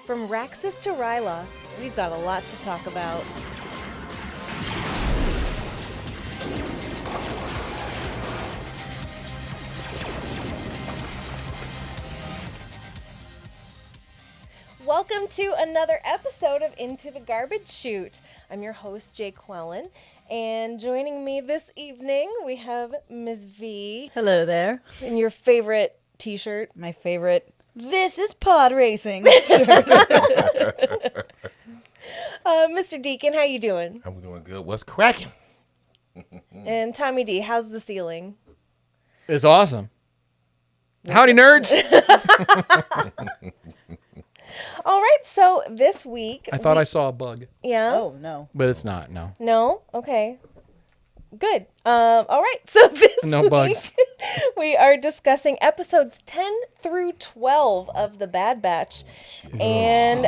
From RAXUS to RYLOTH, we've got a lot to talk about. Welcome to another episode of Into the Garbage Chute. I'm your host, Jay Quellen, and joining me this evening, we have Ms. V. Hello there. In your favorite t-shirt. My favorite. This is pod racing. Mr. Deacon, how you doing? I'm doing good. What's cracking? And Tommy D, how's the ceiling? It's awesome. Howdy, nerds. All right, so this week... I thought I saw a bug, Yeah? Oh, no. but it's not, no. No? Okay. Good. All right, so this No week bugs. we are discussing episodes 10 through 12 of The Bad Batch. And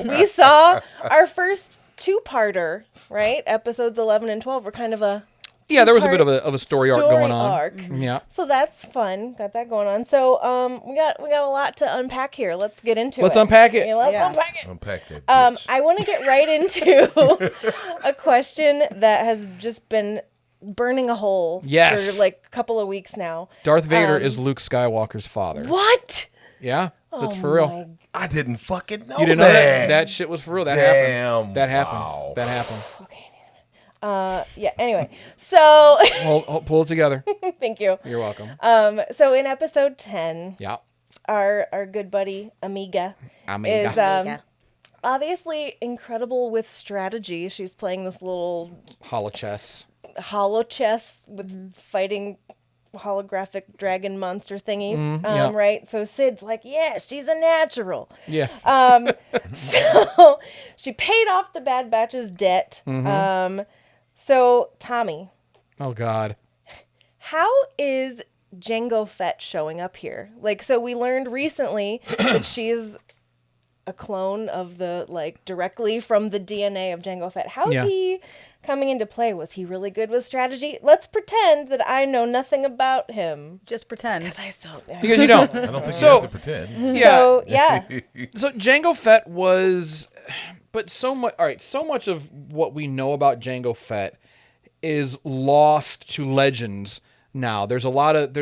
we saw our first two-parter, right? Episodes 11 and 12 were kind of a... Yeah, there was a bit of a story arc going on. arc. Yeah. So that's fun. Got that going on. So we got a lot to unpack here. Let's get into Let's it. unpack it. Yeah, let's Yeah. unpack it. Unpack that bitch. I want to get right into a question that has just been burning a hole Yes. for like a couple of weeks now. Darth Vader is Luke Skywalker's father. What? Yeah, that's Oh for real. my- I didn't fucking know You didn't know that? That shit was for real. That happened. Damn. That happened. Wow. That happened. Okay. Yeah. Anyway, so Pull it together. thank you. You're welcome. So in episode 10, Yeah. our good buddy Amiga Amiga. is obviously incredible with strategy. She's playing this little Hollow chess. hollow chess with fighting holographic dragon monster thingies, yeah. right? So Sid's like, yeah, she's a natural. Yeah. So she paid off the Bad Batch's debt. So Tommy, Oh, God. how is Jango Fett showing up here? Like, so we learned recently that she's a clone of the, like, directly from the DNA of Jango Fett. How's Yeah. he coming into play? Was he really good with strategy? Let's pretend that I know nothing about him. Just pretend. I still... Because you don't. I don't think So- you have to pretend. Yeah. So, yeah. So Jango Fett was, but so much. All right, so much of what we know about Jango Fett is lost to legends now. There's a lot of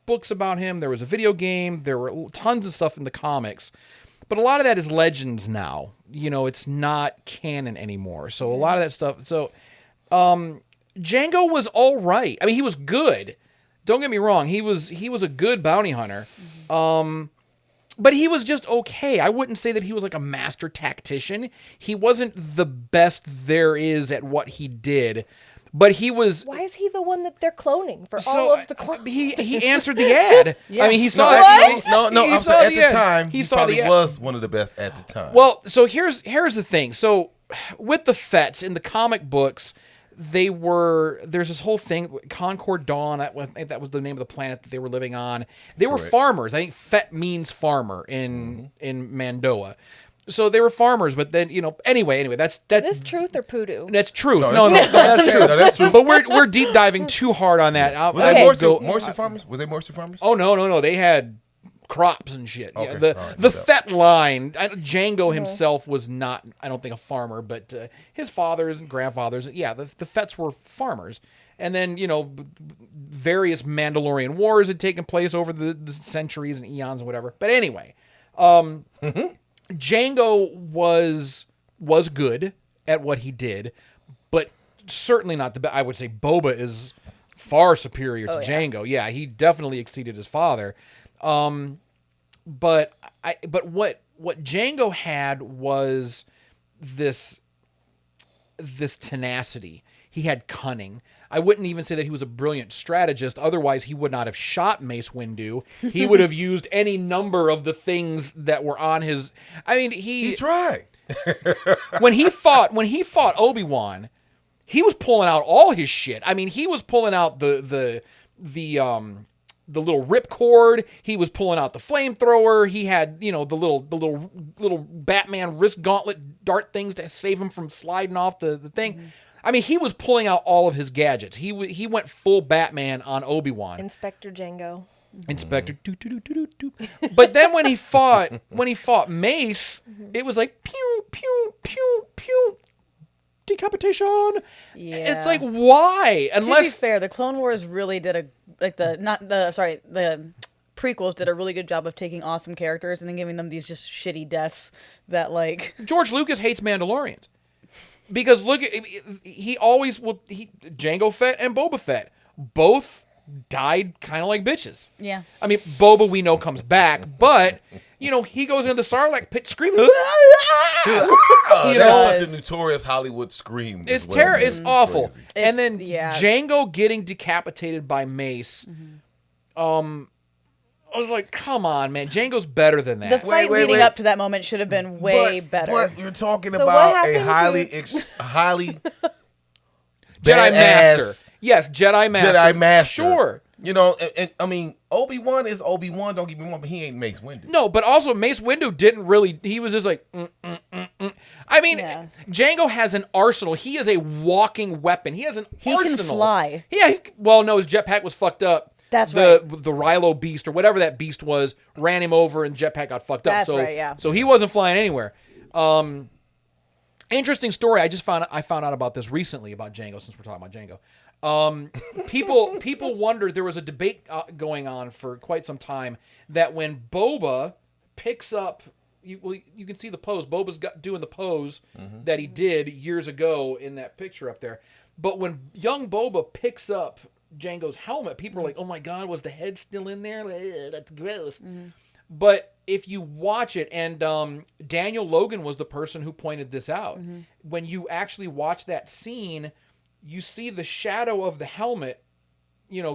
books about him. There was a video game. There were tons of stuff in the comics, but a lot of that is legends now. It's not canon anymore. So a lot of that stuff. So Jango was all right. I mean, he was good. Don't get me wrong. He was a good bounty hunter. But he was just okay. I wouldn't say that he was like a master tactician. He wasn't the best there is at what he did, but he was. Why is he the one that they're cloning for all of the clones? He answered the ad. I mean, he saw No, it. no. He I'm saw saying the at ad. the time, He he saw probably the ad. was one of the best at the time. Well, so here's the thing. So with the Fets in the comic books, there's this whole thing, Concord Dawn, I think that was the name of the planet that they were living on. They were Correct. farmers. I think Fett means farmer in Mandoa. So they were farmers, but then, anyway, that's Is this truth or poodoo? that's true. No, No, it's- that's true. No, that's true. But we're deep diving too hard on that. Were they Okay. moisture farmers? Were they moisture farmers? Oh no, they had crops and shit. Yeah, Okay, the all right, the yeah. Fett line. Django himself was not, I don't think, a farmer, but his fathers and grandfathers. Yeah, the Fetts were farmers, and then various Mandalorian wars had taken place over the centuries and eons and whatever. But anyway, Django was good at what he did, but certainly not the best. I would say Boba is far superior to Django. Yeah, he definitely exceeded his father. But what Django had was this tenacity. He had cunning. I wouldn't even say that he was a brilliant strategist. Otherwise, he would not have shot Mace Windu. He would have used any number of the things that were on his. I mean, He tried. when he fought Obi-Wan, he was pulling out all his shit. I mean, he was pulling out the little ripcord. He was pulling out the flamethrower. He had, the little Batman wrist gauntlet dart things to save him from sliding off the thing. Mm-hmm. I mean, he was pulling out all of his gadgets. He went full Batman on Obi-Wan. Inspector Jango. Inspector. Doo, doo, doo, doo, doo, doo. But then when he fought Mace, it was like pew pew pew pew. Decapitation. Yeah. It's like, why? To be Unless fair, the Clone Wars really did the prequels did a really good job of taking awesome characters and then giving them these just shitty deaths that like George Lucas hates Mandalorians. Because look, he always will. Jango Fett and Boba Fett both died kind of like bitches. Yeah. I mean, Boba we know comes back, but he goes into the Sarlacc pit screaming. That's such a notorious Hollywood scream. It's terrible. It's awful. Crazy. And then yeah. Jango getting decapitated by Mace. I was like, come on, man. Jango's better than that. The fight leading up to that moment should have been way better. But you're talking So about what a happened highly Jedi Master. badass Yes, Jedi Master. Jedi Master. Sure. And I mean, Obi-Wan is Obi-Wan, don't get me wrong, but he ain't Mace Windu. No, but also Mace Windu didn't really. He was just like. I mean, Yeah. Jango has an arsenal. He is a walking weapon. He has an He arsenal. can fly. Yeah. Well, no, his jetpack was fucked up. That's the right. The RYLOTH beast or whatever that beast was ran him over and jetpack got fucked up. That's So, right, yeah. So he wasn't flying anywhere. Interesting story. I found out about this recently about Jango since we're talking about Jango. People wondered, there was a debate going on for quite some time that when Boba picks up, you can see the pose. Boba's doing the pose that he did years ago in that picture up there. But when young Boba picks up Jango's helmet, people are like, "Oh my God, was the head still in there? That's gross." But if you watch it, and Daniel Logan was the person who pointed this out, when you actually watch that scene, you see the shadow of the helmet,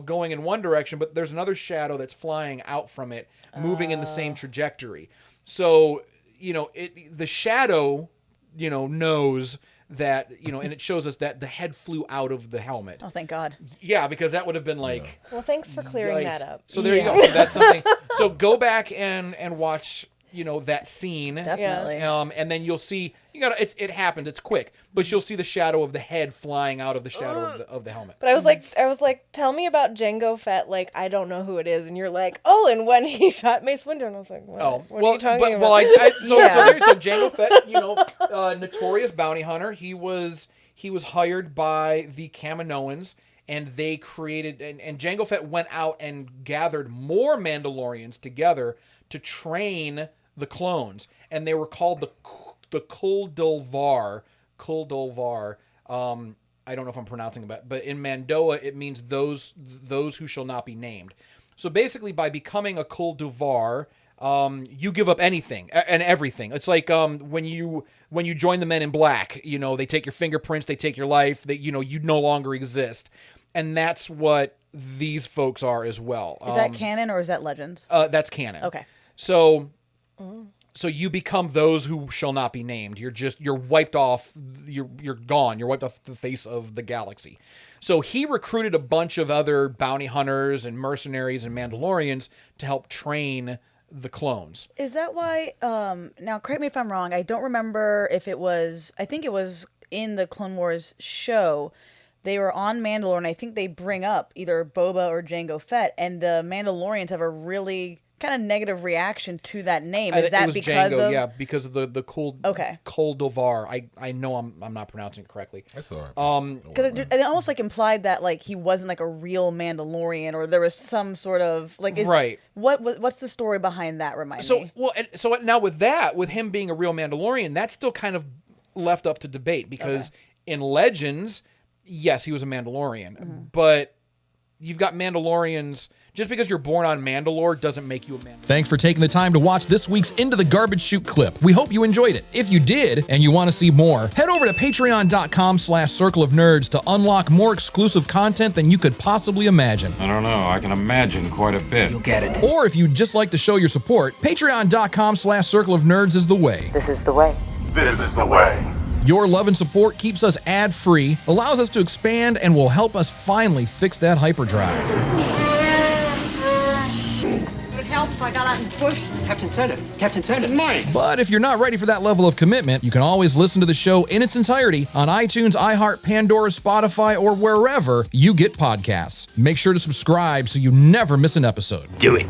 going in one direction, but there's another shadow that's flying out from it, moving in the same trajectory. So, the shadow, knows that, and it shows us that the head flew out of the helmet. Oh, thank God. Yeah, because that would have been like... Well, thanks for clearing Yikes. that up. So there you go. So that's something. So go back and watch, that scene. Definitely. And then you'll see, it happens. It's quick, but you'll see the shadow of the head flying out of the shadow of the helmet. But I was like, tell me about Jango Fett. Like, I don't know who it is, and you're like, oh, and when he shot Mace Windu, and I was like, what are you talking about? Well, Yeah. so Jango Fett, notorious bounty hunter. He was hired by the Kaminoans, and they created, and Jango Fett went out and gathered more Mandalorians together to train the clones, and they were called the Kuldulvar. Kuldulvar. I don't know if I'm pronouncing it, but in Mandoa it means those who shall not be named. So basically, by becoming a Kuldulvar, you give up anything and everything. It's like when you join the Men in Black, they take your fingerprints, they take your life, that you no longer exist, and that's what these folks are as well. Is that canon or is that Legends? That's canon. Okay. So you become those who shall not be named. You're wiped off. You're gone. You're wiped off the face of the galaxy. So he recruited a bunch of other bounty hunters and mercenaries and Mandalorians to help train the clones. Is that why, now correct me if I'm wrong, I don't remember if it was, I think it was in the Clone Wars show, they were on Mandalore, and I think they bring up either Boba or Jango Fett, and the Mandalorians have a really kind of negative reaction to that name. Is that because Jango, of... Yeah, because of the Kuldulvar. I know I'm not pronouncing it correctly. That's all right. Because it almost like implied that like he wasn't like a real Mandalorian, or there was some sort of like right. What's the story behind that? Remind me. So now with him being a real Mandalorian, that's still kind of left up to debate, because in Legends, yes, he was a Mandalorian, but you've got Mandalorians. Just because you're born on Mandalore doesn't make you a Mandalorian. Thanks for taking the time to watch this week's Into the Garbage Chute clip. We hope you enjoyed it. If you did, and you want to see more, head over to patreon.com/Circle of Nerds to unlock more exclusive content than you could possibly imagine. I don't know, I can imagine quite a bit. You'll get it. Or if you'd just like to show your support, patreon.com/Circle of Nerds is the way. This is the way. This is the way. Your love and support keeps us ad-free, allows us to expand, and will help us finally fix that hyperdrive. help if I got out in the bush? Captain Taylor, Mike! But if you're not ready for that level of commitment, you can always listen to the show in its entirety on iTunes, iHeart, Pandora, Spotify, or wherever you get podcasts. Make sure to subscribe so you never miss an episode. Do it.